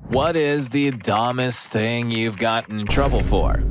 What is the dumbest thing you've gotten in trouble for?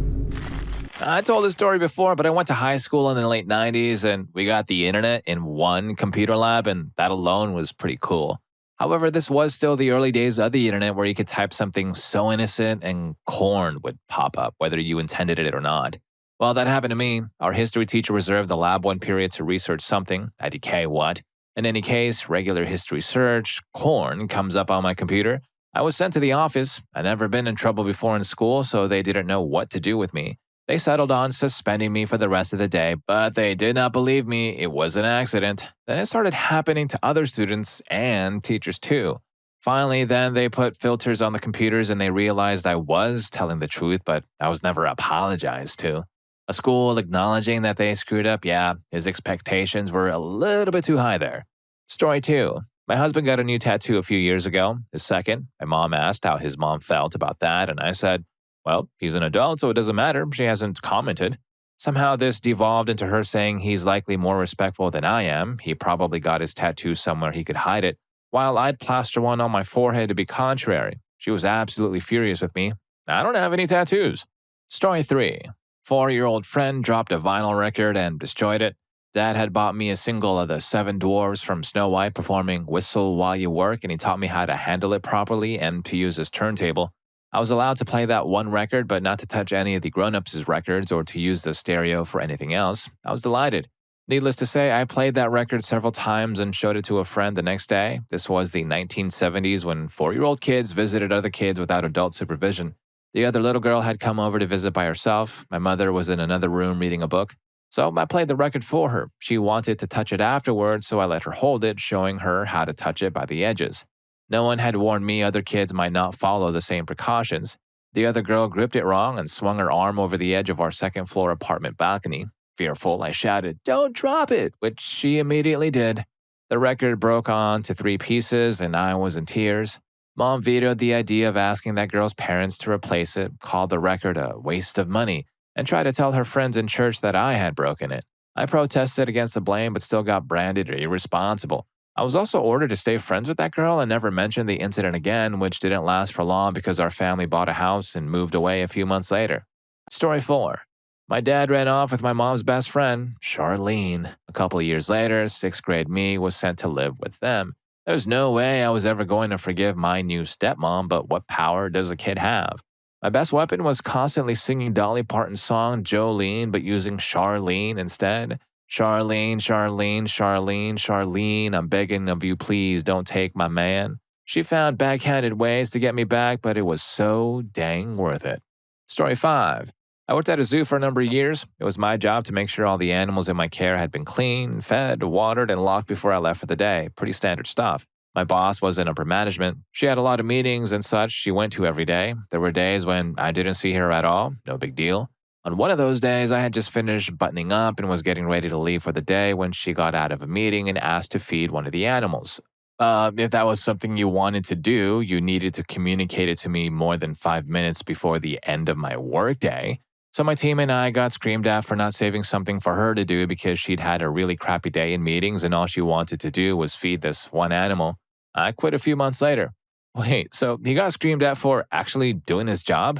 I told this story before, but I went to high school in the late 90s and we got the internet in one computer lab, and that alone was pretty cool. However, this was still the early days of the internet where you could type something so innocent and corn would pop up, whether you intended it or not. Well, that happened to me. Our history teacher reserved the lab 1 period to research something, IDK what. In any case, regular history search, corn, comes up on my computer. I was sent to the office. I'd never been in trouble before in school, so they didn't know what to do with me. They settled on suspending me for the rest of the day, but they did not believe me. It was an accident. Then it started happening to other students and teachers too. Finally, then they put filters on the computers and they realized I was telling the truth, but I was never apologized to. A school acknowledging that they screwed up, yeah, his expectations were a little bit too high there. Story 2. My husband got a new tattoo a few years ago, his second. My mom asked how his mom felt about that, and I said, well, he's an adult, so it doesn't matter. She hasn't commented. Somehow this devolved into her saying he's likely more respectful than I am. He probably got his tattoo somewhere he could hide it, while I'd plaster one on my forehead to be contrary. She was absolutely furious with me. I don't have any tattoos. Story 3. 4-year-old friend dropped a vinyl record and destroyed it. Dad had bought me a single of the 7 Dwarfs from Snow White performing Whistle While You Work, and he taught me how to handle it properly and to use his turntable. I was allowed to play that one record, but not to touch any of the grown-ups' records or to use the stereo for anything else. I was delighted. Needless to say, I played that record several times and showed it to a friend the next day. This was the 1970s when 4-year-old kids visited other kids without adult supervision. The other little girl had come over to visit by herself. My mother was in another room reading a book. So I played the record for her. She wanted to touch it afterwards, so I let her hold it, showing her how to touch it by the edges. No one had warned me other kids might not follow the same precautions. The other girl gripped it wrong and swung her arm over the edge of our second-floor apartment balcony. Fearful, I shouted, "Don't drop it," which she immediately did. The record broke on to 3 pieces, and I was in tears. Mom vetoed the idea of asking that girl's parents to replace it, called the record a waste of money, and tried to tell her friends in church that I had broken it. I protested against the blame but still got branded irresponsible. I was also ordered to stay friends with that girl and never mention the incident again, which didn't last for long because our family bought a house and moved away a few months later. Story 4. My dad ran off with my mom's best friend, Charlene. A couple of years later, 6th grade me was sent to live with them. There's no way I was ever going to forgive my new stepmom, but what power does a kid have? My best weapon was constantly singing Dolly Parton's song Jolene, but using Charlene instead. Charlene, Charlene, Charlene, Charlene, I'm begging of you, please don't take my man. She found backhanded ways to get me back, but it was so dang worth it. Story 5. I worked at a zoo for a number of years. It was my job to make sure all the animals in my care had been cleaned, fed, watered, and locked before I left for the day. Pretty standard stuff. My boss was in upper management. She had a lot of meetings and such she went to every day. There were days when I didn't see her at all. No big deal. On one of those days, I had just finished buttoning up and was getting ready to leave for the day when she got out of a meeting and asked to feed one of the animals. If that was something you wanted to do, you needed to communicate it to me more than 5 minutes before the end of my workday. So my team and I got screamed at for not saving something for her to do because she'd had a really crappy day in meetings and all she wanted to do was feed this one animal. I quit a few months later. Wait, so he got screamed at for actually doing his job?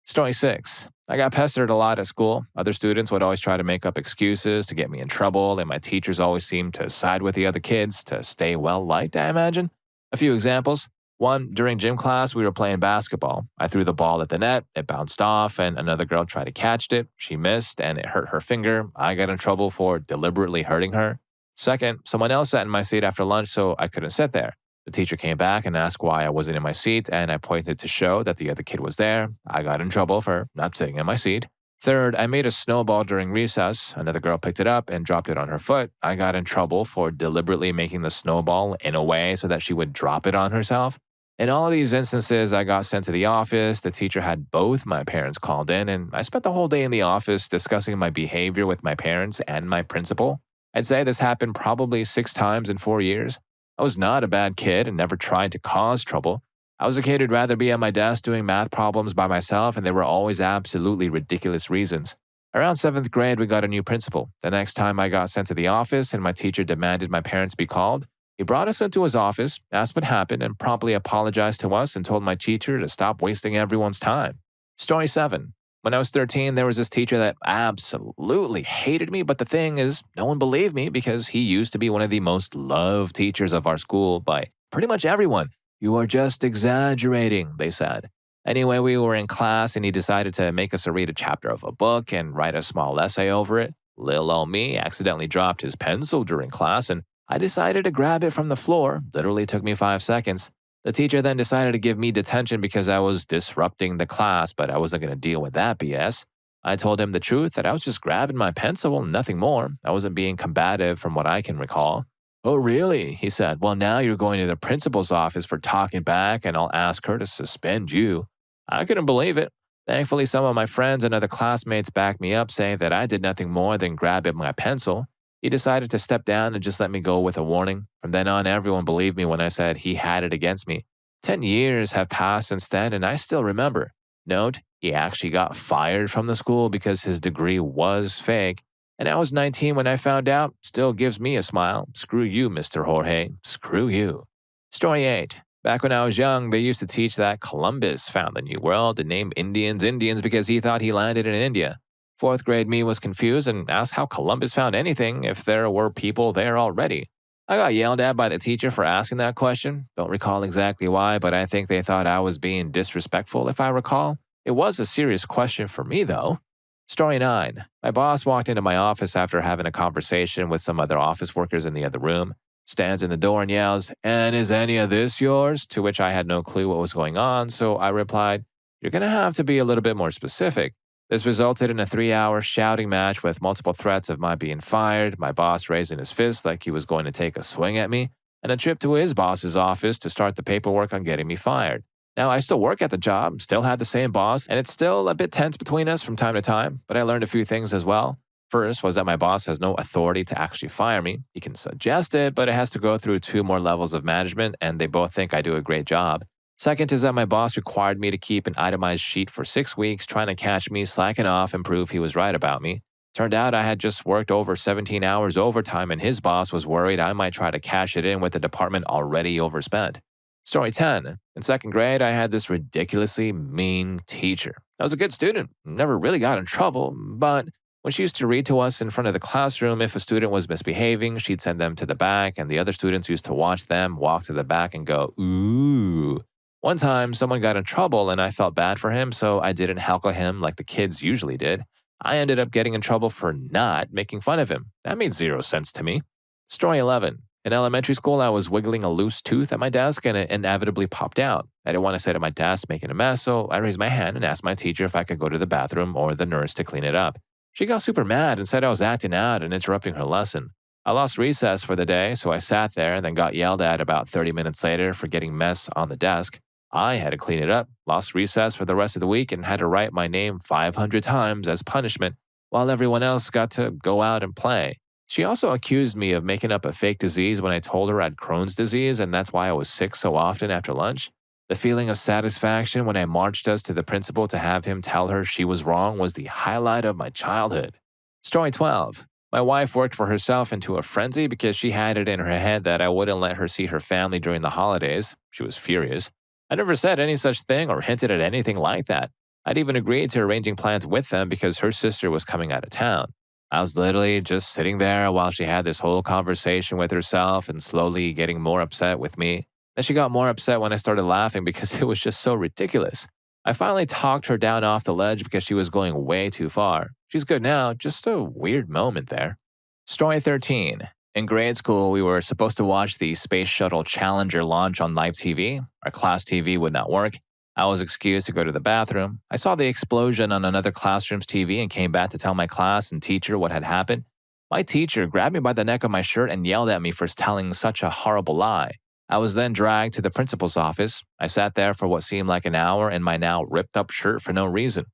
Story 6. I got pestered a lot at school. Other students would always try to make up excuses to get me in trouble, and my teachers always seemed to side with the other kids to stay well-liked, I imagine. A few examples. 1, during gym class, we were playing basketball. I threw the ball at the net, it bounced off, and another girl tried to catch it. She missed, and it hurt her finger. I got in trouble for deliberately hurting her. 2nd, someone else sat in my seat after lunch, so I couldn't sit there. The teacher came back and asked why I wasn't in my seat, and I pointed to show that the other kid was there. I got in trouble for not sitting in my seat. 3rd, I made a snowball during recess. Another girl picked it up and dropped it on her foot. I got in trouble for deliberately making the snowball in a way so that she would drop it on herself. In all of these instances, I got sent to the office. The teacher had both my parents called in, and I spent the whole day in the office discussing my behavior with my parents and my principal. I'd say this happened probably 6 times in 4 years. I was not a bad kid and never tried to cause trouble. I was a kid who'd rather be at my desk doing math problems by myself, and there were always absolutely ridiculous reasons. Around 7th grade, we got a new principal. The next time I got sent to the office and my teacher demanded my parents be called, He brought us into his office, asked what happened, and promptly apologized to us and told my teacher to stop wasting everyone's time. Story 7. When I was 13, there was this teacher that absolutely hated me, but the thing is, no one believed me because he used to be one of the most loved teachers of our school by pretty much everyone. "You are just exaggerating," they said. Anyway, we were in class and he decided to make us read a chapter of a book and write a small essay over it. Lil ol' me accidentally dropped his pencil during class and I decided to grab it from the floor. Literally took me 5 seconds. The teacher then decided to give me detention because I was disrupting the class, but I wasn't going to deal with that BS. I told him the truth that I was just grabbing my pencil, nothing more. I wasn't being combative from what I can recall. "Oh, really?" he said. "Well, now you're going to the principal's office for talking back and I'll ask her to suspend you." I couldn't believe it. Thankfully, some of my friends and other classmates backed me up, saying that I did nothing more than grab at my pencil. He decided to step down and just let me go with a warning. From then on, everyone believed me when I said he had it against me. 10 years have passed since then, and I still remember. Note, he actually got fired from the school because his degree was fake. And I was 19 when I found out. Still gives me a smile. Screw you, Mr. Jorge. Screw you. Story 8. Back when I was young, they used to teach that Columbus found the New World and named Indians Indians because he thought he landed in India. 4th grade me was confused and asked how Columbus found anything if there were people there already. I got yelled at by the teacher for asking that question. Don't recall exactly why, but I think they thought I was being disrespectful if I recall. It was a serious question for me, though. Story 9. My boss walked into my office after having a conversation with some other office workers in the other room, stands in the door and yells, "And is any of this yours?" To which I had no clue what was going on, so I replied, "You're going to have to be a little bit more specific." This resulted in a 3-hour shouting match with multiple threats of my being fired, my boss raising his fist like he was going to take a swing at me, and a trip to his boss's office to start the paperwork on getting me fired. Now, I still work at the job, still had the same boss, and it's still a bit tense between us from time to time, but I learned a few things as well. First was that my boss has no authority to actually fire me. He can suggest it, but it has to go through 2 more levels of management, and they both think I do a great job. Second is that my boss required me to keep an itemized sheet for 6 weeks, trying to catch me slacking off and prove he was right about me. Turned out I had just worked over 17 hours overtime and his boss was worried I might try to cash it in with the department already overspent. Story 10. In 2nd grade, I had this ridiculously mean teacher. I was a good student, never really got in trouble, but when she used to read to us in front of the classroom, if a student was misbehaving, she'd send them to the back and the other students used to watch them walk to the back and go, "Ooh." One time, someone got in trouble and I felt bad for him, so I didn't heckle him like the kids usually did. I ended up getting in trouble for not making fun of him. That made 0 sense to me. Story 11. In elementary school, I was wiggling a loose tooth at my desk and it inevitably popped out. I didn't want to sit at my desk making a mess, so I raised my hand and asked my teacher if I could go to the bathroom or the nurse to clean it up. She got super mad and said I was acting out and interrupting her lesson. I lost recess for the day, so I sat there and then got yelled at about 30 minutes later for getting mess on the desk. I had to clean it up, lost recess for the rest of the week, and had to write my name 500 times as punishment, while everyone else got to go out and play. She also accused me of making up a fake disease when I told her I had Crohn's disease, and that's why I was sick so often after lunch. The feeling of satisfaction when I marched us to the principal to have him tell her she was wrong was the highlight of my childhood. Story 12. My wife worked for herself into a frenzy because she had it in her head that I wouldn't let her see her family during the holidays. She was furious. I never said any such thing or hinted at anything like that. I'd even agreed to arranging plans with them because her sister was coming out of town. I was literally just sitting there while she had this whole conversation with herself and slowly getting more upset with me. Then she got more upset when I started laughing because it was just so ridiculous. I finally talked her down off the ledge because she was going way too far. She's good now, just a weird moment there. Story 13. In grade school, we were supposed to watch the Space Shuttle Challenger launch on live TV. Our class TV would not work. I was excused to go to the bathroom. I saw the explosion on another classroom's TV and came back to tell my class and teacher what had happened. My teacher grabbed me by the neck of my shirt and yelled at me for telling such a horrible lie. I was then dragged to the principal's office. I sat there for what seemed like an hour in my now ripped-up shirt for no reason.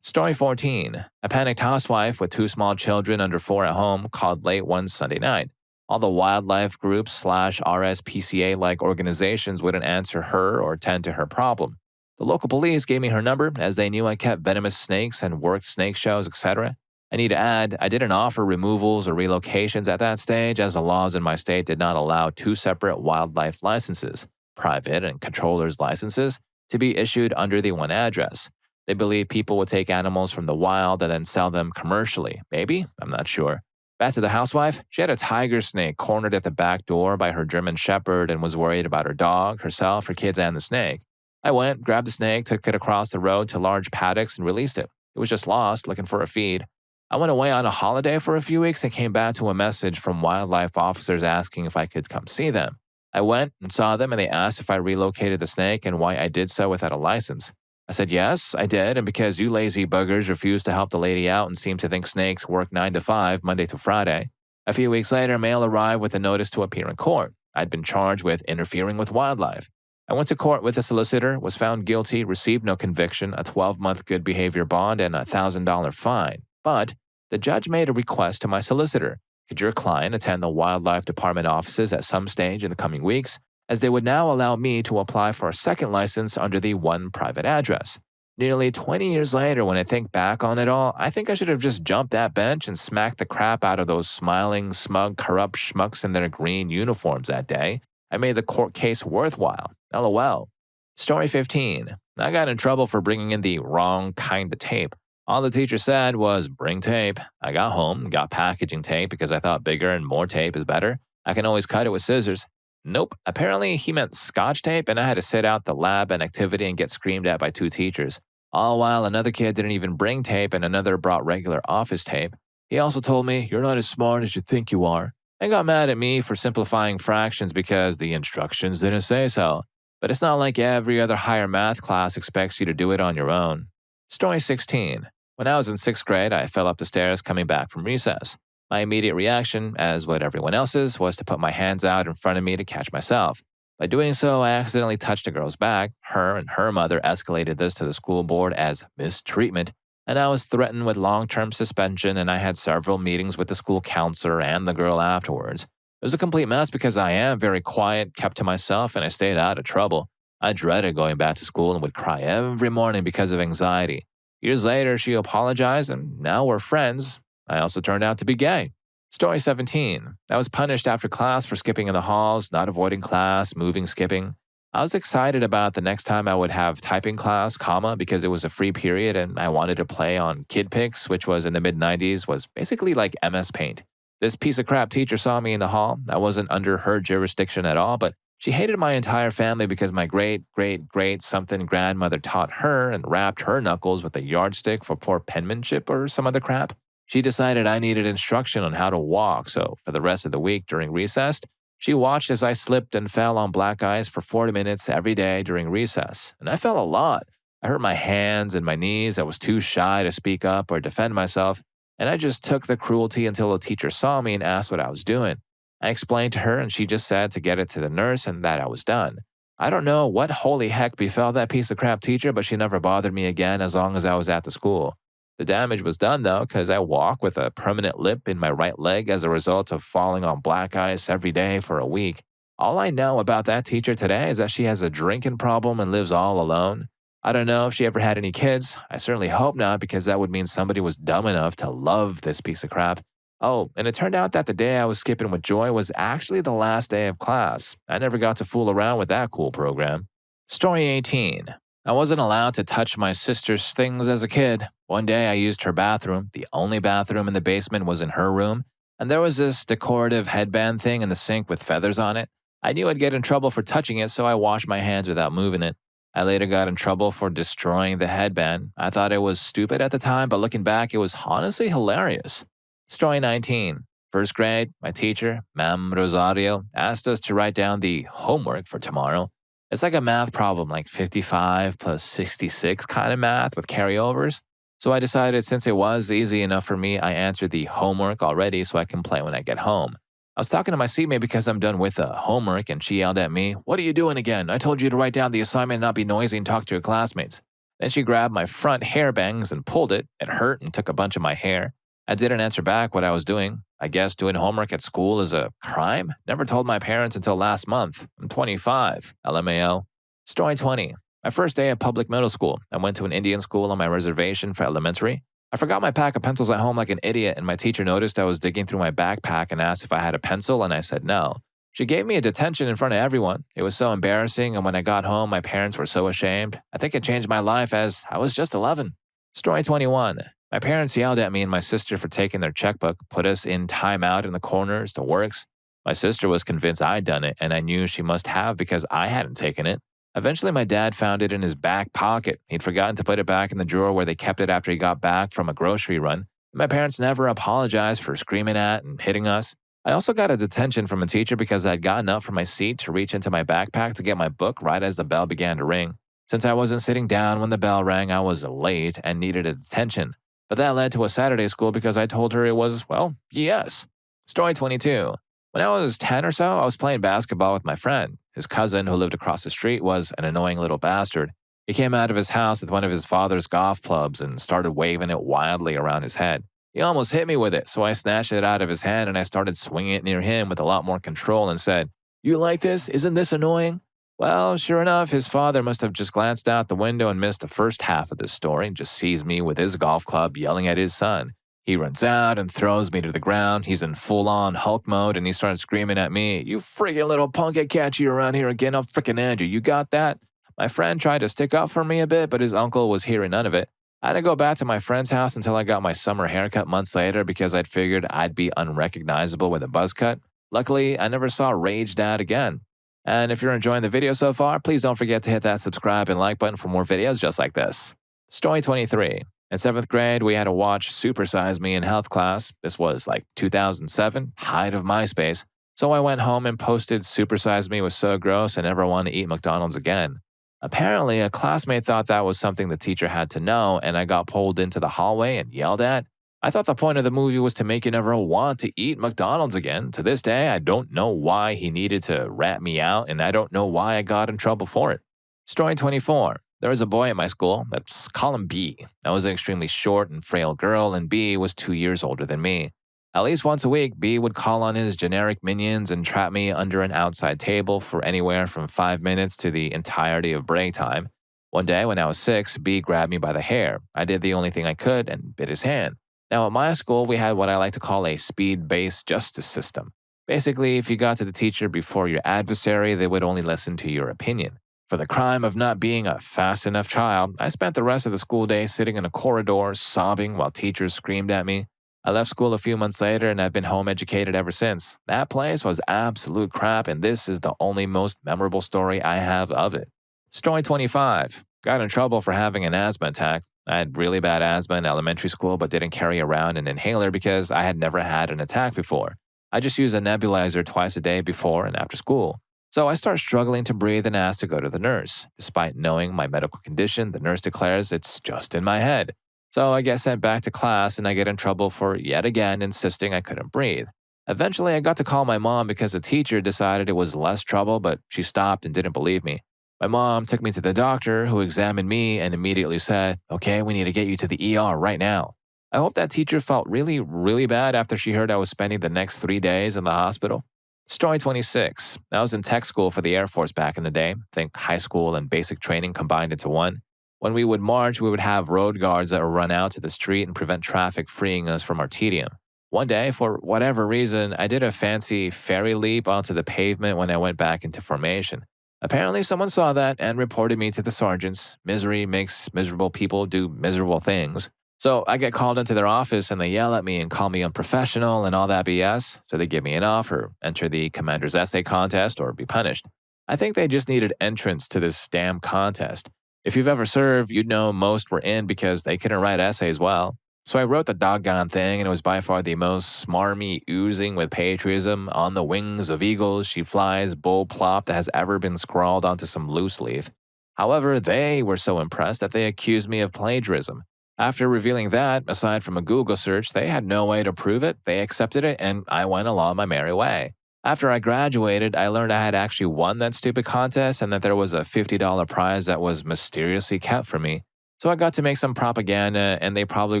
Story 14. A panicked housewife with 2 small children under 4 at home called late one Sunday night. All the wildlife groups / RSPCA-like organizations wouldn't answer her or tend to her problem. The local police gave me her number as they knew I kept venomous snakes and worked snake shows, etc. I need to add, I didn't offer removals or relocations at that stage, as the laws in my state did not allow two separate wildlife licenses, private and controller's licenses, to be issued under the one address. They believe people would take animals from the wild and then sell them commercially. Maybe? I'm not sure. Back to the housewife, she had a tiger snake cornered at the back door by her German shepherd and was worried about her dog, herself, her kids, and the snake. I went, grabbed the snake, took it across the road to large paddocks, and released it. It was just lost, looking for a feed. I went away on a holiday for a few weeks and came back to a message from wildlife officers asking if I could come see them. I went and saw them, and they asked if I relocated the snake and why I did so without a license. I said, yes, I did, and because you lazy buggers refused to help the lady out and seem to think snakes work 9 to 5, Monday through Friday. A few weeks later, mail arrived with a notice to appear in court. I'd been charged with interfering with wildlife. I went to court with a solicitor, was found guilty, received no conviction, a 12-month good behavior bond, and a $1,000 fine. But the judge made a request to my solicitor. Could your client attend the wildlife department offices at some stage in the coming weeks, as they would now allow me to apply for a second license under the one private address. Nearly 20 years later, when I think back on it all, I think I should have just jumped that bench and smacked the crap out of those smiling, smug, corrupt schmucks in their green uniforms that day. I made the court case worthwhile. LOL. Story 15. I got in trouble for bringing in the wrong kind of tape. All the teacher said was, bring tape. I got home, got packaging tape because I thought bigger and more tape is better. I can always cut it with scissors. Nope. Apparently, he meant scotch tape, and I had to sit out the lab and activity and get screamed at by two teachers. All while another kid didn't even bring tape and another brought regular office tape. He also told me, you're not as smart as you think you are, and got mad at me for simplifying fractions because the instructions didn't say so. But it's not like every other higher math class expects you to do it on your own. Story 16. When I was in 6th grade, I fell up the stairs coming back from recess. My immediate reaction, as would everyone else's, was to put my hands out in front of me to catch myself. By doing so, I accidentally touched a girl's back. Her and her mother escalated this to the school board as mistreatment, and I was threatened with long-term suspension, and I had several meetings with the school counselor and the girl afterwards. It was a complete mess because I am very quiet, kept to myself, and I stayed out of trouble. I dreaded going back to school and would cry every morning because of anxiety. Years later, she apologized, and now we're friends. I also turned out to be gay. Story 17. I was punished after class for skipping in the halls, not avoiding class, moving, skipping. I was excited about the next time I would have typing class, because it was a free period and I wanted to play on KidPix, which was in the mid-90s, was basically like MS Paint. This piece of crap teacher saw me in the hall. I wasn't under her jurisdiction at all, but she hated my entire family because my great-great-great-something grandmother taught her and rapped her knuckles with a yardstick for poor penmanship or some other crap. She decided I needed instruction on how to walk, so for the rest of the week during recess, she watched as I slipped and fell on black ice for 40 minutes every day during recess. And I fell a lot. I hurt my hands and my knees. I was too shy to speak up or defend myself, and I just took the cruelty until a teacher saw me and asked what I was doing. I explained to her, and she just said to get it to the nurse and that I was done. I don't know what holy heck befell that piece of crap teacher, but she never bothered me again as long as I was at the school. The damage was done, though, because I walk with a permanent limp in my right leg as a result of falling on black ice every day for a week. All I know about that teacher today is that she has a drinking problem and lives all alone. I don't know if she ever had any kids. I certainly hope not, because that would mean somebody was dumb enough to love this piece of crap. Oh, and it turned out that the day I was skipping with Joy was actually the last day of class. I never got to fool around with that cool program. Story 18. I wasn't allowed to touch my sister's things as a kid. One day I used her bathroom. The only bathroom in the basement was in her room, and there was this decorative headband thing in the sink with feathers on it. I knew I'd get in trouble for touching it, so I washed my hands without moving it. I later got in trouble for destroying the headband. I thought it was stupid at the time, but looking back, it was honestly hilarious. Story 19. 1st grade, my teacher, Ma'am Rosario, asked us to write down the homework for tomorrow. It's like a math problem, like 55 plus 66 kind of math with carryovers. So I decided since it was easy enough for me, I answered the homework already so I can play when I get home. I was talking to my seatmate because I'm done with the homework, and she yelled at me, "What are you doing again? I told you to write down the assignment and not be noisy and talk to your classmates." Then she grabbed my front hair bangs and pulled it. It hurt and took a bunch of my hair. I didn't answer back what I was doing. I guess doing homework at school is a crime? Never told my parents until last month. I'm 25. LMAO. Story 20. My first day at public middle school. I went to an Indian school on my reservation for elementary. I forgot my pack of pencils at home like an idiot, and my teacher noticed I was digging through my backpack and asked if I had a pencil, and I said no. She gave me a detention in front of everyone. It was so embarrassing, and when I got home, my parents were so ashamed. I think it changed my life as I was just 11. Story 21. My parents yelled at me and my sister for taking their checkbook, put us in timeout in the corners, the works. My sister was convinced I'd done it, and I knew she must have because I hadn't taken it. Eventually, my dad found it in his back pocket. He'd forgotten to put it back in the drawer where they kept it after he got back from a grocery run. My parents never apologized for screaming at and hitting us. I also got a detention from a teacher because I'd gotten up from my seat to reach into my backpack to get my book right as the bell began to ring. Since I wasn't sitting down when the bell rang, I was late and needed a detention. But that led to a Saturday school because I told her it was, well, yes. Story 22. When I was 10 or so, I was playing basketball with my friend. His cousin, who lived across the street, was an annoying little bastard. He came out of his house with one of his father's golf clubs and started waving it wildly around his head. He almost hit me with it, so I snatched it out of his hand and I started swinging it near him with a lot more control and said, "You like this? Isn't this annoying?" Well, sure enough, his father must have just glanced out the window and missed the first half of this story and just sees me with his golf club yelling at his son. He runs out and throws me to the ground. He's in full-on Hulk mode, and he starts screaming at me, "You freaking little punk, I catch you around here again, I'll freaking end you. You got that?" My friend tried to stick up for me a bit, but his uncle was hearing none of it. I had to go back to my friend's house until I got my summer haircut months later because I'd figured I'd be unrecognizable with a buzz cut. Luckily, I never saw Rage Dad again. And if you're enjoying the video so far, please don't forget to hit that subscribe and like button for more videos just like this. Story 23. In 7th grade, we had to watch Super Size Me in health class. This was like 2007, height of MySpace. So I went home and posted Super Size Me was so gross I never want to eat McDonald's again. Apparently, a classmate thought that was something the teacher had to know, and I got pulled into the hallway and yelled at. I thought the point of the movie was to make you never want to eat McDonald's again. To this day, I don't know why he needed to rat me out, and I don't know why I got in trouble for it. Story 24. There was a boy at my school, let's call him B. I was an extremely short and frail girl, and B was 2 years older than me. At least once a week, B would call on his generic minions and trap me under an outside table for anywhere from 5 minutes to the entirety of break time. One day, when I was 6, B grabbed me by the hair. I did the only thing I could and bit his hand. Now, at my school, we had what I like to call a speed-based justice system. Basically, if you got to the teacher before your adversary, they would only listen to your opinion. For the crime of not being a fast enough child, I spent the rest of the school day sitting in a corridor, sobbing while teachers screamed at me. I left school a few months later and I've been home educated ever since. That place was absolute crap, and this is the only most memorable story I have of it. Story 25. Got in trouble for having an asthma attack. I had really bad asthma in elementary school but didn't carry around an inhaler because I had never had an attack before. I just used a nebulizer twice a day before and after school. So I start struggling to breathe and ask to go to the nurse. Despite knowing my medical condition, the nurse declares it's just in my head. So I get sent back to class and I get in trouble for yet again insisting I couldn't breathe. Eventually, I got to call my mom because the teacher decided it was less trouble, but she stopped and didn't believe me. My mom took me to the doctor, who examined me and immediately said, "Okay, we need to get you to the ER right now." I hope that teacher felt really, really bad after she heard I was spending the next 3 days in the hospital. Story 26. I was in tech school for the Air Force back in the day. Think high school and basic training combined into one. When we would march, we would have road guards that would run out to the street and prevent traffic, freeing us from our tedium. One day, for whatever reason, I did a fancy fairy leap onto the pavement when I went back into formation. Apparently, someone saw that and reported me to the sergeants. Misery makes miserable people do miserable things. So I get called into their office and they yell at me and call me unprofessional and all that BS. So they give me an offer, enter the commander's essay contest, or be punished. I think they just needed entrance to this damn contest. If you've ever served, you'd know most were in because they couldn't write essays well. So I wrote the doggone thing, and it was by far the most smarmy, oozing with patriotism, on the wings of eagles she flies, bull plop that has ever been scrawled onto some loose leaf. However, they were so impressed that they accused me of plagiarism. After revealing that, aside from a Google search, they had no way to prove it, they accepted it, and I went along my merry way. After I graduated, I learned I had actually won that stupid contest and that there was a $50 prize that was mysteriously kept for me. So I got to make some propaganda, and they probably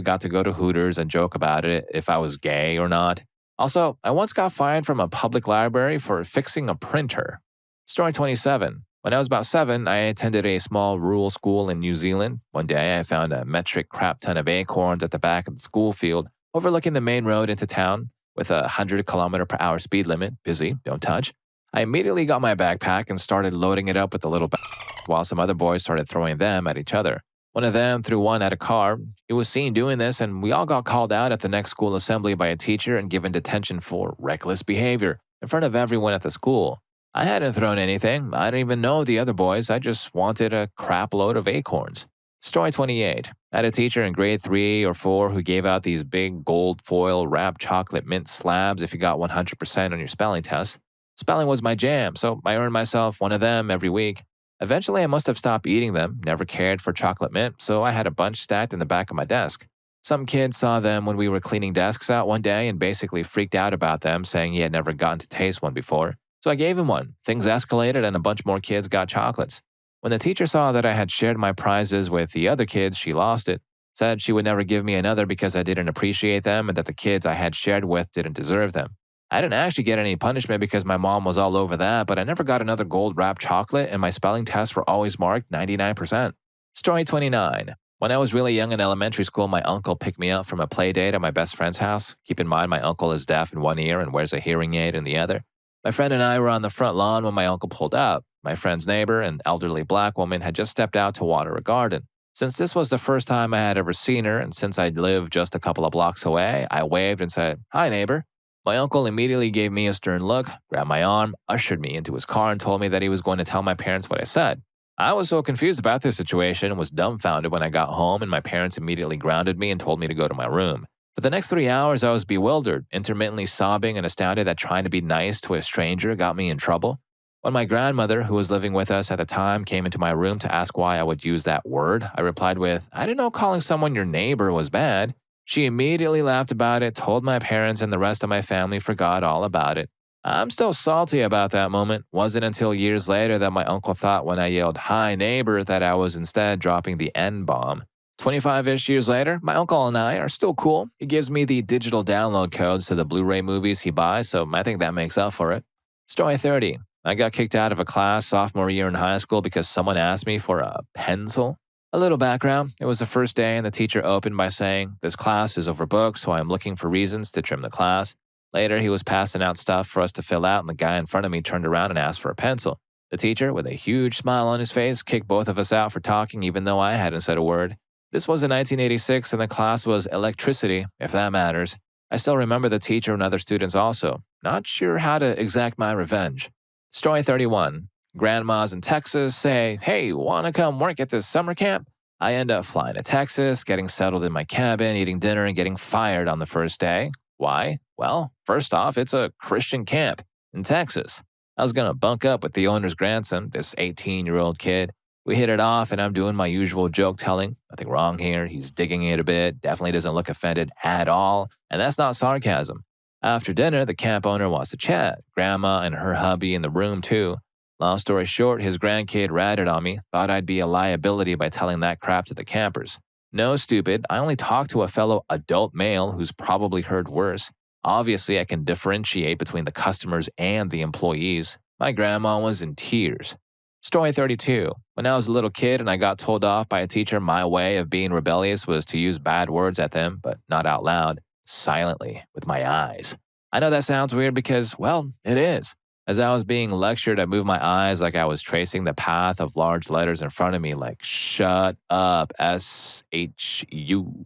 got to go to Hooters and joke about it if I was gay or not. Also, I once got fired from a public library for fixing a printer. Story 27. When I was about 7, I attended a small rural school in New Zealand. One day, I found a metric crap ton of acorns at the back of the school field, overlooking the main road into town with a 100-kilometer-per-hour speed limit. Busy, don't touch. I immediately got my backpack and started loading it up with the little bag, while some other boys started throwing them at each other. One of them threw one at a car. He was seen doing this, and we all got called out at the next school assembly by a teacher and given detention for reckless behavior in front of everyone at the school. I hadn't thrown anything. I didn't even know the other boys. I just wanted a crap load of acorns. Story 28. I had a teacher in grade 3 or 4 who gave out these big gold foil wrapped chocolate mint slabs if you got 100% on your spelling test. Spelling was my jam, so I earned myself one of them every week. Eventually, I must have stopped eating them, never cared for chocolate mint, so I had a bunch stacked in the back of my desk. Some kid saw them when we were cleaning desks out one day and basically freaked out about them, saying he had never gotten to taste one before. So I gave him one. Things escalated and a bunch more kids got chocolates. When the teacher saw that I had shared my prizes with the other kids, she lost it. Said she would never give me another because I didn't appreciate them and that the kids I had shared with didn't deserve them. I didn't actually get any punishment because my mom was all over that, but I never got another gold-wrapped chocolate and my spelling tests were always marked 99%. Story 29. When I was really young in elementary school, my uncle picked me up from a play date at my best friend's house. Keep in mind, my uncle is deaf in one ear and wears a hearing aid in the other. My friend and I were on the front lawn when my uncle pulled up. My friend's neighbor, an elderly black woman, had just stepped out to water a garden. Since this was the first time I had ever seen her, and since I lived just a couple of blocks away, I waved and said, "Hi, neighbor." My uncle immediately gave me a stern look, grabbed my arm, ushered me into his car, and told me that he was going to tell my parents what I said. I was so confused about this situation and was dumbfounded when I got home, and my parents immediately grounded me and told me to go to my room. For the next 3 hours, I was bewildered, intermittently sobbing and astounded that trying to be nice to a stranger got me in trouble. When my grandmother, who was living with us at the time, came into my room to ask why I would use that word, I replied with, "I didn't know calling someone your neighbor was bad." She immediately laughed about it, told my parents, and the rest of my family forgot all about it. I'm still salty about that moment. Wasn't until years later that my uncle thought when I yelled, "Hi, neighbor," that I was instead dropping the N-bomb. 25-ish years later, my uncle and I are still cool. He gives me the digital download codes to the Blu-ray movies he buys, so I think that makes up for it. Story 30. I got kicked out of a class sophomore year in high school because someone asked me for a pencil. A little background. It was the first day and the teacher opened by saying, "This class is overbooked, so I'm looking for reasons to trim the class." Later, he was passing out stuff for us to fill out and the guy in front of me turned around and asked for a pencil. The teacher, with a huge smile on his face, kicked both of us out for talking even though I hadn't said a word. This was in 1986 and the class was electricity, if that matters. I still remember the teacher and other students also. Not sure how to exact my revenge. Story 31. Grandmas in Texas say, "Hey, wanna come work at this summer camp?" I end up flying to Texas, getting settled in my cabin, eating dinner, and getting fired on the first day. Why? Well, first off, it's a Christian camp in Texas. I was gonna bunk up with the owner's grandson, this 18-year-old kid. We hit it off, and I'm doing my usual joke telling. Nothing wrong here. He's digging it a bit, definitely doesn't look offended at all, and that's not sarcasm. After dinner, the camp owner wants to chat. Grandma and her hubby in the room, too. Long story short, his grandkid ratted on me, thought I'd be a liability by telling that crap to the campers. No, stupid, I only talked to a fellow adult male who's probably heard worse. Obviously, I can differentiate between the customers and the employees. My grandma was in tears. Story 32. When I was a little kid and I got told off by a teacher, my way of being rebellious was to use bad words at them, but not out loud, silently, with my eyes. I know that sounds weird because, well, it is. As I was being lectured, I moved my eyes like I was tracing the path of large letters in front of me, like "Shut up, SHUTUP."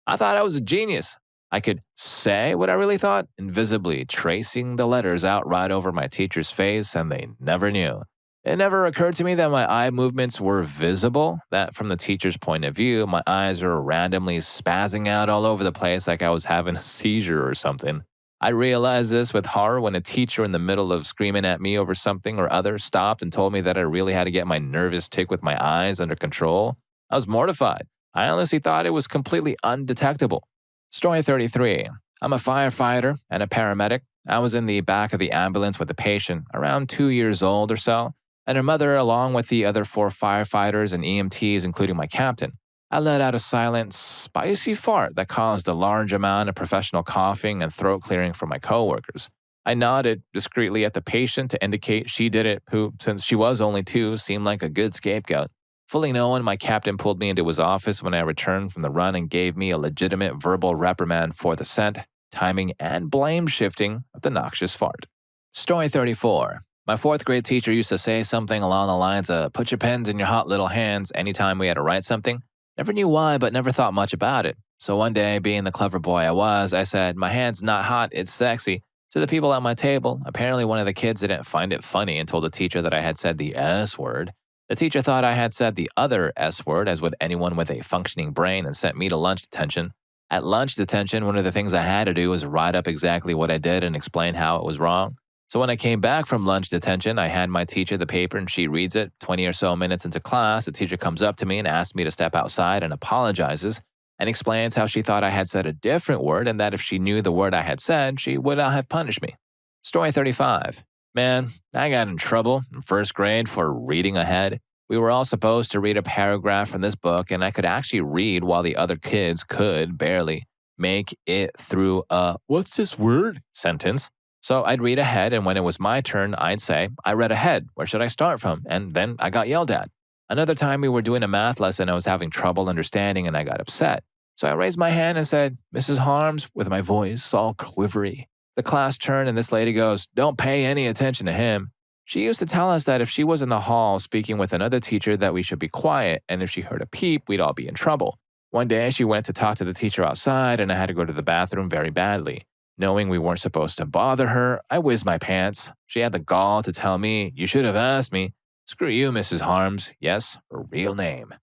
I thought I was a genius. I could say what I really thought, invisibly tracing the letters out right over my teacher's face, and they never knew. It never occurred to me that my eye movements were visible, that from the teacher's point of view, my eyes were randomly spazzing out all over the place like I was having a seizure or something. I realized this with horror when a teacher in the middle of screaming at me over something or other stopped and told me that I really had to get my nervous tick with my eyes under control. I was mortified. I honestly thought it was completely undetectable. Story 33. I'm a firefighter and a paramedic. I was in the back of the ambulance with a patient, around 2 years old or so, and her mother along with the other 4 firefighters and EMTs, including my captain. I let out a silent, spicy fart that caused a large amount of professional coughing and throat clearing from my coworkers. I nodded discreetly at the patient to indicate she didn't poop since she was only 2, seemed like a good scapegoat. Fully knowing, my captain pulled me into his office when I returned from the run and gave me a legitimate verbal reprimand for the scent, timing, and blame shifting of the noxious fart. Story 34. My 4th grade teacher used to say something along the lines of, "Put your pens in your hot little hands," anytime we had to write something. Never knew why, but never thought much about it. So one day, being the clever boy I was, I said, "My hand's not hot, it's sexy," to the people at my table. Apparently, one of the kids didn't find it funny and told the teacher that I had said the S word. The teacher thought I had said the other S word, as would anyone with a functioning brain, and sent me to lunch detention. At lunch detention, one of the things I had to do was write up exactly what I did and explain how it was wrong. So when I came back from lunch detention, I hand my teacher the paper and she reads it. 20 or so minutes into class, the teacher comes up to me and asks me to step outside and apologizes and explains how she thought I had said a different word and that if she knew the word I had said, she would not have punished me. Story 35. Man, I got in trouble in 1st grade for reading ahead. We were all supposed to read a paragraph from this book, and I could actually read while the other kids could barely make it through a "what's this word?" sentence. So I'd read ahead, and when it was my turn, I'd say, "I read ahead. Where should I start from?" And then I got yelled at. Another time we were doing a math lesson, I was having trouble understanding and I got upset. So I raised my hand and said, "Mrs. Harms," with my voice all quivery. The class turned and this lady goes, "Don't pay any attention to him." She used to tell us that if she was in the hall speaking with another teacher that we should be quiet, and if she heard a peep, we'd all be in trouble. One day she went to talk to the teacher outside and I had to go to the bathroom very badly. Knowing we weren't supposed to bother her, I whizzed my pants. She had the gall to tell me, "You should have asked me." Screw you, Mrs. Harms. Yes, her real name.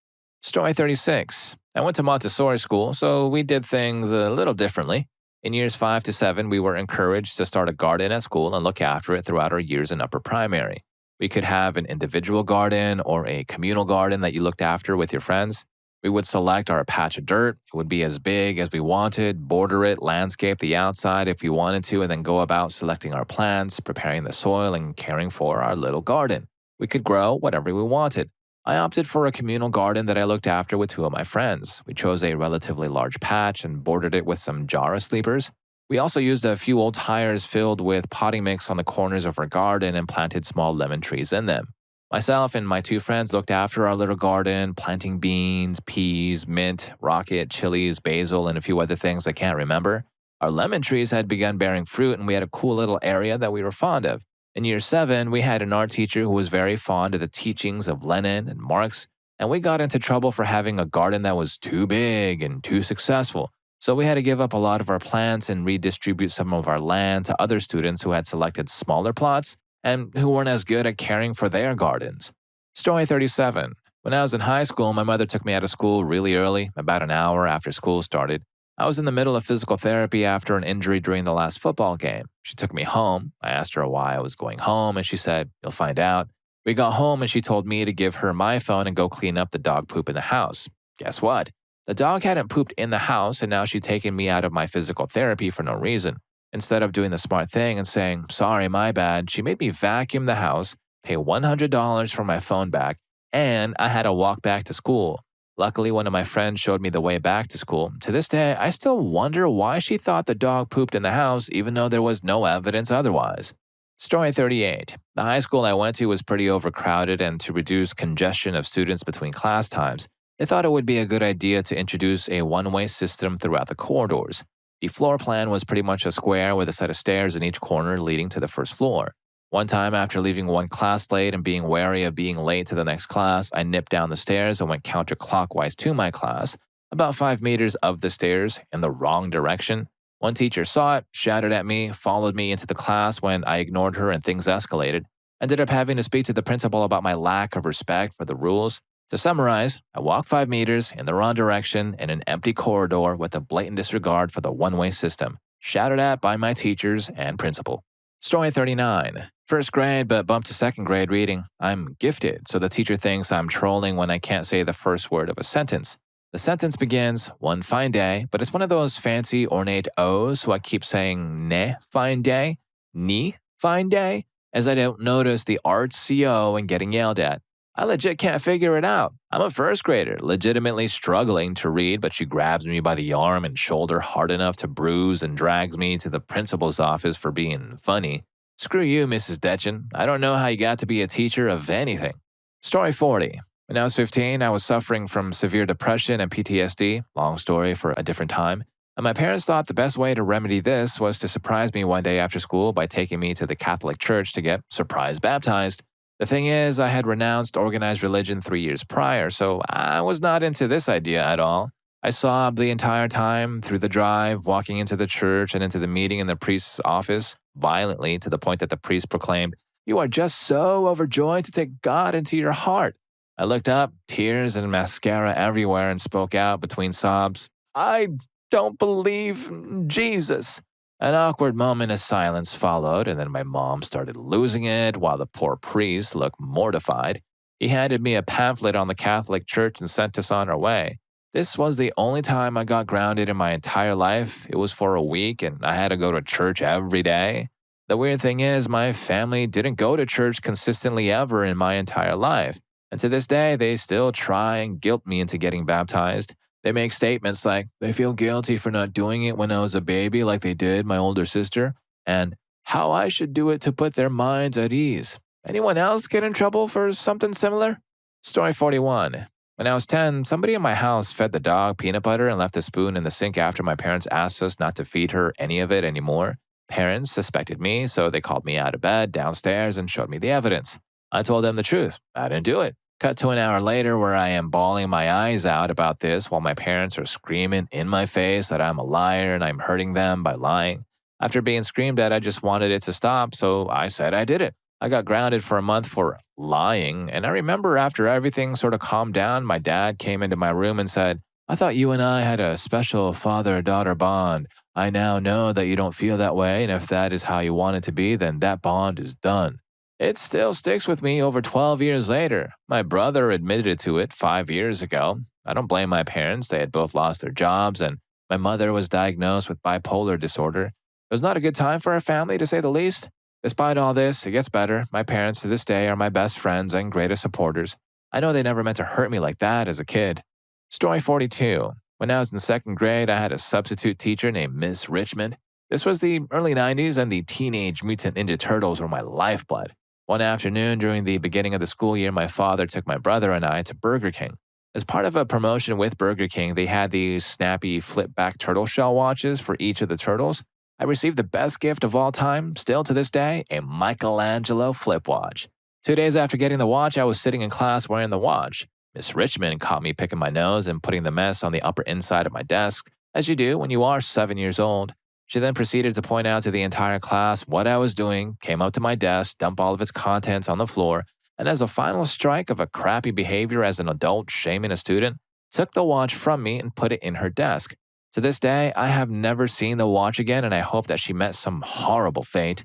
Story 36. I went to Montessori school, so we did things a little differently. In years 5 to 7, we were encouraged to start a garden at school and look after it throughout our years in upper primary. We could have an individual garden or a communal garden that you looked after with your friends. We would select our patch of dirt. It would be as big as we wanted, border it, landscape the outside if we wanted to, and then go about selecting our plants, preparing the soil, and caring for our little garden. We could grow whatever we wanted. I opted for a communal garden that I looked after with 2 of my friends. We chose a relatively large patch and bordered it with some jar sleepers. We also used a few old tires filled with potting mix on the corners of our garden and planted small lemon trees in them. Myself and my 2 friends looked after our little garden, planting beans, peas, mint, rocket, chilies, basil, and a few other things I can't remember. Our lemon trees had begun bearing fruit, and we had a cool little area that we were fond of. In year 7, we had an art teacher who was very fond of the teachings of Lenin and Marx, and we got into trouble for having a garden that was too big and too successful. So we had to give up a lot of our plants and redistribute some of our land to other students who had selected smaller plots and who weren't as good at caring for their gardens. Story 37. When I was in high school, my mother took me out of school really early, about an hour after school started. I was in the middle of physical therapy after an injury during the last football game. She took me home. I asked her why I was going home, and she said, "You'll find out." We got home, and she told me to give her my phone and go clean up the dog poop in the house. Guess what? The dog hadn't pooped in the house, and now she'd taken me out of my physical therapy for no reason. Instead of doing the smart thing and saying, "Sorry, my bad," she made me vacuum the house, pay $100 for my phone back, and I had to walk back to school. Luckily, one of my friends showed me the way back to school. To this day, I still wonder why she thought the dog pooped in the house, even though there was no evidence otherwise. Story 38. The high school I went to was pretty overcrowded, and to reduce congestion of students between class times, they thought it would be a good idea to introduce a one-way system throughout the corridors. The floor plan was pretty much a square with a set of stairs in each corner leading to the first floor. One time, after leaving one class late and being wary of being late to the next class, I nipped down the stairs and went counterclockwise to my class, about 5 meters up the stairs in the wrong direction. One teacher saw it, shouted at me, followed me into the class when I ignored her and things escalated. Ended up having to speak to the principal about my lack of respect for the rules. To summarize, I walked 5 meters in the wrong direction in an empty corridor with a blatant disregard for the one-way system, shouted at by my teachers and principal. Story 39. First grade, but bumped to second grade reading. I'm gifted, so the teacher thinks I'm trolling when I can't say the first word of a sentence. The sentence begins, "One fine day," but it's one of those fancy, ornate O's, so I keep saying ne fine day, ni fine day, as I don't notice the artsy O and getting yelled at. I legit can't figure it out. I'm a first grader, legitimately struggling to read, but she grabs me by the arm and shoulder hard enough to bruise and drags me to the principal's office for being funny. Screw you, Mrs. Detchen. I don't know how you got to be a teacher of anything. Story 40. When I was 15, I was suffering from severe depression and PTSD, long story for a different time, and my parents thought the best way to remedy this was to surprise me one day after school by taking me to the Catholic Church to get surprise baptized. The thing is, I had renounced organized religion 3 years prior, so I was not into this idea at all. I sobbed the entire time through the drive, walking into the church and into the meeting in the priest's office, violently to the point that the priest proclaimed, "You are just so overjoyed to take God into your heart." I looked up, tears and mascara everywhere, and spoke out between sobs, "I don't believe in Jesus." An awkward moment of silence followed, and then my mom started losing it while the poor priest looked mortified. He handed me a pamphlet on the Catholic Church and sent us on our way. This was the only time I got grounded in my entire life. It was for a week, and I had to go to church every day. The weird thing is, my family didn't go to church consistently ever in my entire life, and to this day, they still try and guilt me into getting baptized. They make statements like, they feel guilty for not doing it when I was a baby like they did my older sister, and how I should do it to put their minds at ease. Anyone else get in trouble for something similar? Story 41. When I was 10, somebody in my house fed the dog peanut butter and left a spoon in the sink after my parents asked us not to feed her any of it anymore. Parents suspected me, so they called me out of bed downstairs and showed me the evidence. I told them the truth. I didn't do it. Cut to an hour later where I am bawling my eyes out about this while my parents are screaming in my face that I'm a liar and I'm hurting them by lying. After being screamed at, I just wanted it to stop, so I said I did it. I got grounded for a month for lying, and I remember after everything sort of calmed down, my dad came into my room and said, "I thought you and I had a special father-daughter bond. I now know that you don't feel that way, and if that is how you want it to be, then that bond is done." It still sticks with me over 12 years later. My brother admitted to it 5 years ago. I don't blame my parents. They had both lost their jobs, and my mother was diagnosed with bipolar disorder. It was not a good time for our family, to say the least. Despite all this, it gets better. My parents to this day are my best friends and greatest supporters. I know they never meant to hurt me like that as a kid. Story 42. When I was in second grade, I had a substitute teacher named Miss Richmond. This was the early 90s, and the Teenage Mutant Ninja Turtles were my lifeblood. One afternoon during the beginning of the school year, my father took my brother and I to Burger King. As part of a promotion with Burger King, they had these snappy flip-back turtle shell watches for each of the turtles. I received the best gift of all time, still to this day, a Michelangelo flip watch. 2 days after getting the watch, I was sitting in class wearing the watch. Miss Richmond caught me picking my nose and putting the mess on the upper inside of my desk, as you do when you are 7 years old. She then proceeded to point out to the entire class what I was doing, came up to my desk, dumped all of its contents on the floor, and as a final strike of a crappy behavior as an adult shaming a student, took the watch from me and put it in her desk. To this day, I have never seen the watch again, and I hope that she met some horrible fate.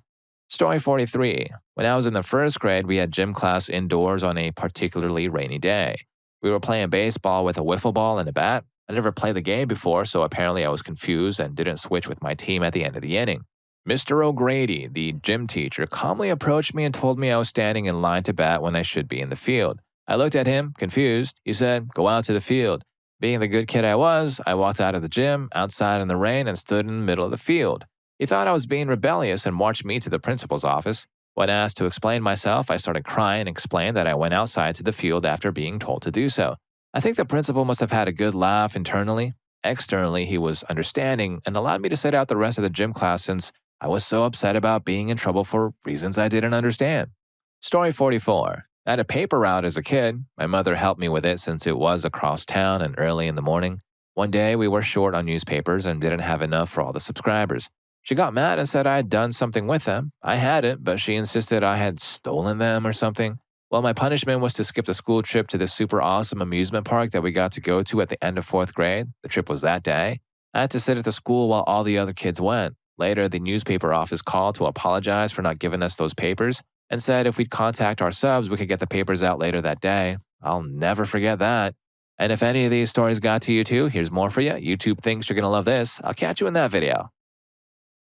Story 43. When I was in the first grade, we had gym class indoors on a particularly rainy day. We were playing baseball with a wiffle ball and a bat. I never played the game before, so apparently I was confused and didn't switch with my team at the end of the inning. Mr. O'Grady, the gym teacher, calmly approached me and told me I was standing in line to bat when I should be in the field. I looked at him, confused. He said, "Go out to the field." Being the good kid I was, I walked out of the gym, outside in the rain, and stood in the middle of the field. He thought I was being rebellious and marched me to the principal's office. When asked to explain myself, I started crying and explained that I went outside to the field after being told to do so. I think the principal must have had a good laugh internally. Externally, he was understanding and allowed me to sit out the rest of the gym class since I was so upset about being in trouble for reasons I didn't understand. Story 44. I had a paper route as a kid. My mother helped me with it since it was across town and early in the morning. One day, we were short on newspapers and didn't have enough for all the subscribers. She got mad and said I had done something with them. I hadn't, but she insisted I had stolen them or something. Well, my punishment was to skip the school trip to the super awesome amusement park that we got to go to at the end of 4th grade. The trip was that day. I had to sit at the school while all the other kids went. Later, the newspaper office called to apologize for not giving us those papers and said if we'd contact our subs, we could get the papers out later that day. I'll never forget that. And if any of these stories got to you too, here's more for you. YouTube thinks you're going to love this. I'll catch you in that video.